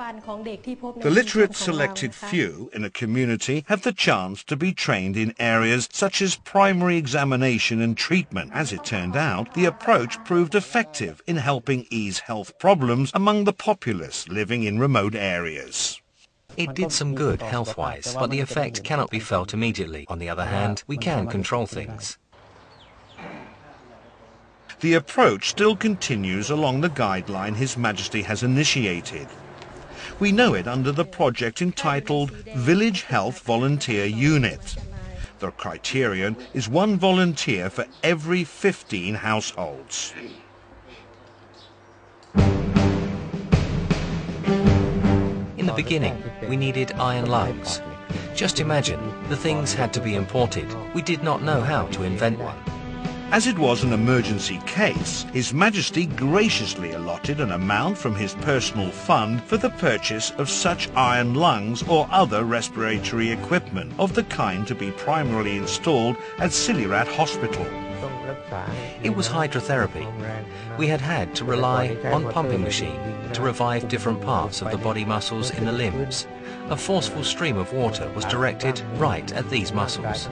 The literate selected few in a community have the chance to be trained in areas such as primary examination and treatment. As it turned out, the approach proved effective in helping ease health problems among the populace living in remote areas. It did some good health-wise, but the effect cannot be felt immediately. On the other hand, we can control things. The approach still continues along the guideline His Majesty has initiated. We know it under the project entitled Village Health Volunteer Unit. The criterion is 1 volunteer for every 15 households. In the beginning, we needed iron lungs. Just imagine, the things had to be imported. We did not know how to invent one. As it was an emergency case, His Majesty graciously allotted an amount from his personal fund for the purchase of such iron lungs or other respiratory equipment of the kind to be primarily installed at Silirat Hospital. It was hydrotherapy. We had to rely on pumping machine to revive different parts of the body muscles in the limbs. A forceful stream of water was directed right at these muscles.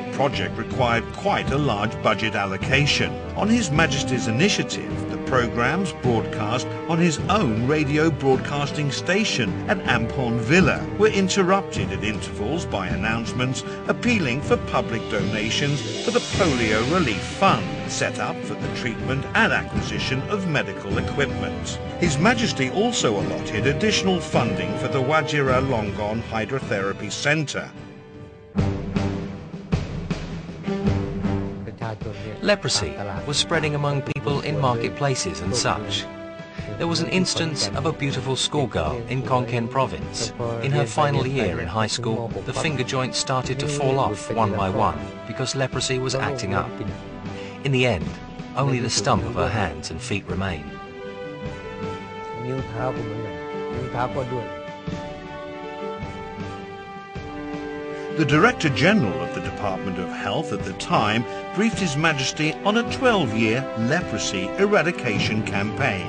The project required quite a large budget allocation. On His Majesty's initiative, the programmes broadcast on his own radio broadcasting station at Ampon Villa were interrupted at intervals by announcements appealing for public donations for the Polio Relief Fund, set up for the treatment and acquisition of medical equipment. His Majesty also allotted additional funding for the Wajira Longon Hydrotherapy Centre. Leprosy was spreading among people in marketplaces and such. There was an instance of a beautiful schoolgirl in Konkan province. In her final year in high school, the finger joints started to fall off one by one because leprosy was acting up. In the end, only the stump of her hands and feet remained. The Director General of the Department of Health at the time briefed His Majesty on a 12-year leprosy eradication campaign.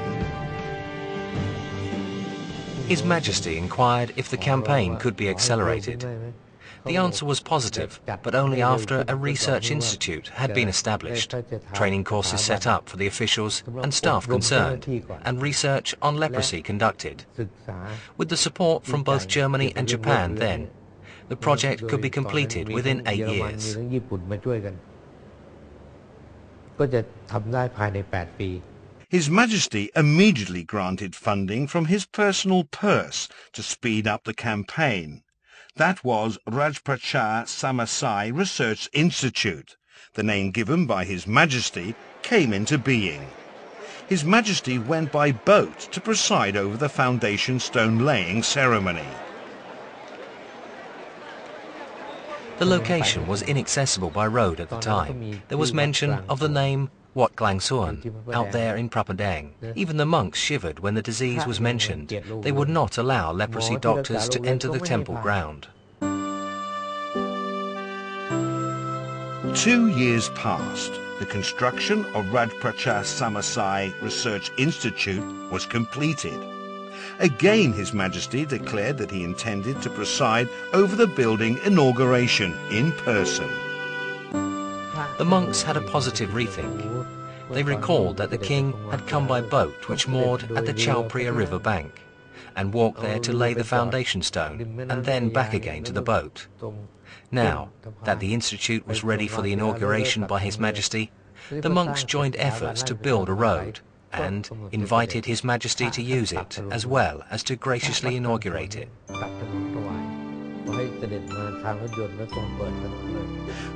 His Majesty inquired if the campaign could be accelerated. The answer was positive, but only after a research institute had been established, training courses set up for the officials and staff concerned, and research on leprosy conducted. With the support from both Germany and Japan then, the project could be completed within 8 years. His Majesty immediately granted funding from his personal purse to speed up the campaign. That was Rajprachar Samasai Research Institute. The name given by His Majesty came into being. His Majesty went by boat to preside over the foundation stone laying ceremony. The location was inaccessible by road at the time. There was mention of the name Wat Klang Suan out there in Prapadang. Even the monks shivered when the disease was mentioned. They would not allow leprosy doctors to enter the temple ground. 2 years passed. The construction of Rajprachar Samasai Research Institute was completed. Again, His Majesty declared that he intended to preside over the building inauguration in person. The monks had a positive rethink. They recalled that the king had come by boat which moored at the Chowpria river bank and walked there to lay the foundation stone and then back again to the boat. Now that the institute was ready for the inauguration by His Majesty, the monks joined efforts to build a road and invited His Majesty to use it as well as to graciously inaugurate it.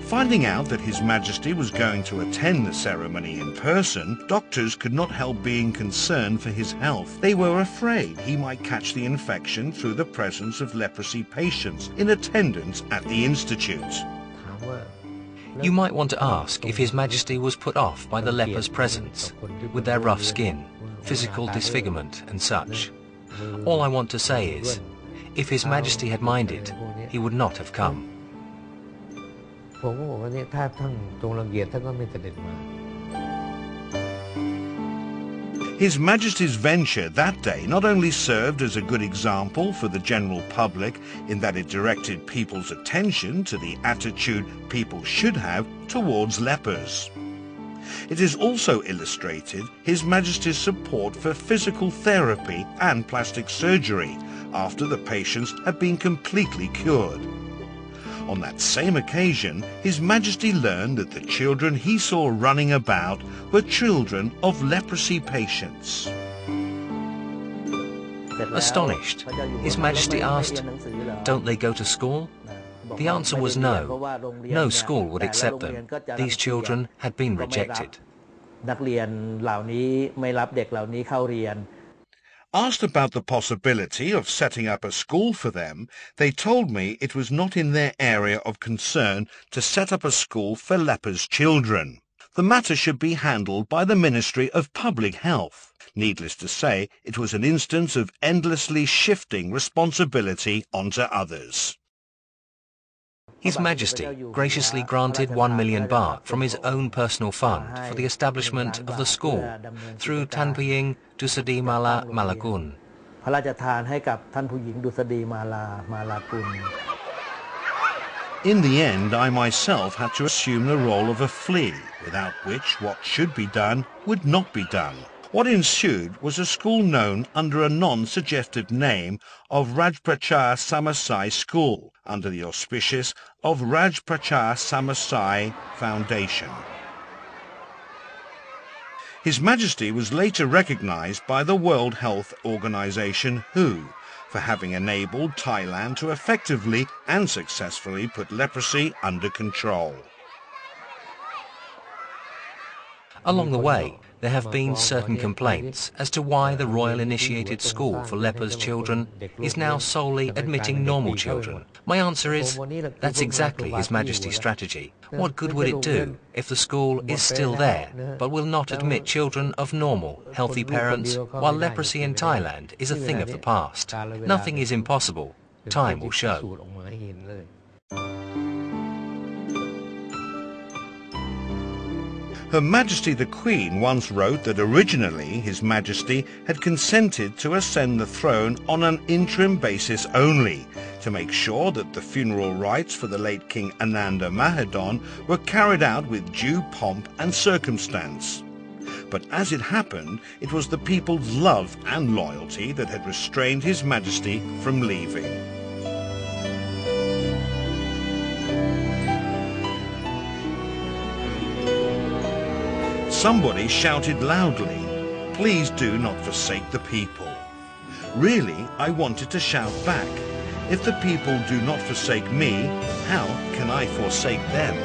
Finding out that His Majesty was going to attend the ceremony in person, doctors could not help being concerned for his health. They were afraid he might catch the infection through the presence of leprosy patients in attendance at the institute. You might want to ask if His Majesty was put off by the lepers' presence, with their rough skin, physical disfigurement and such. All I want to say is, if His Majesty had minded, he would not have come. His Majesty's venture that day not only served as a good example for the general public in that it directed people's attention to the attitude people should have towards lepers. It has also illustrated His Majesty's support for physical therapy and plastic surgery after the patients had been completely cured. On that same occasion, His Majesty learned that the children he saw running about were children of leprosy patients. Astonished, His Majesty asked, "Don't they go to school?" The answer was no. No school would accept them. These children had been rejected. Asked about the possibility of setting up a school for them, they told me it was not in their area of concern to set up a school for lepers' children. The matter should be handled by the Ministry of Public Health. Needless to say, it was an instance of endlessly shifting responsibility onto others. His Majesty graciously granted 1 million baht from his own personal fund for the establishment of the school through Tanpiying Dusadi Mala Malakun. In the end, I myself had to assume the role of a flea, without which what should be done would not be done. What ensued was a school known under a non-suggestive name of Rajprachar Samasai School, under the auspices of Rajprachar Samasai Foundation. His Majesty was later recognized by the World Health Organization, WHO, for having enabled Thailand to effectively and successfully put leprosy under control. Along the way, there have been certain complaints as to why the Royal Initiated School for Lepers Children is now solely admitting normal children. My answer is, that's exactly His Majesty's strategy. What good would it do if the school is still there, but will not admit children of normal, healthy parents, while leprosy in Thailand is a thing of the past? Nothing is impossible. Time will show. Her Majesty the Queen once wrote that originally His Majesty had consented to ascend the throne on an interim basis only, to make sure that the funeral rites for the late King Ananda Mahadon were carried out with due pomp and circumstance. But as it happened, it was the people's love and loyalty that had restrained His Majesty from leaving. Somebody shouted loudly, "Please do not forsake the people." Really, I wanted to shout back, if the people do not forsake me, how can I forsake them?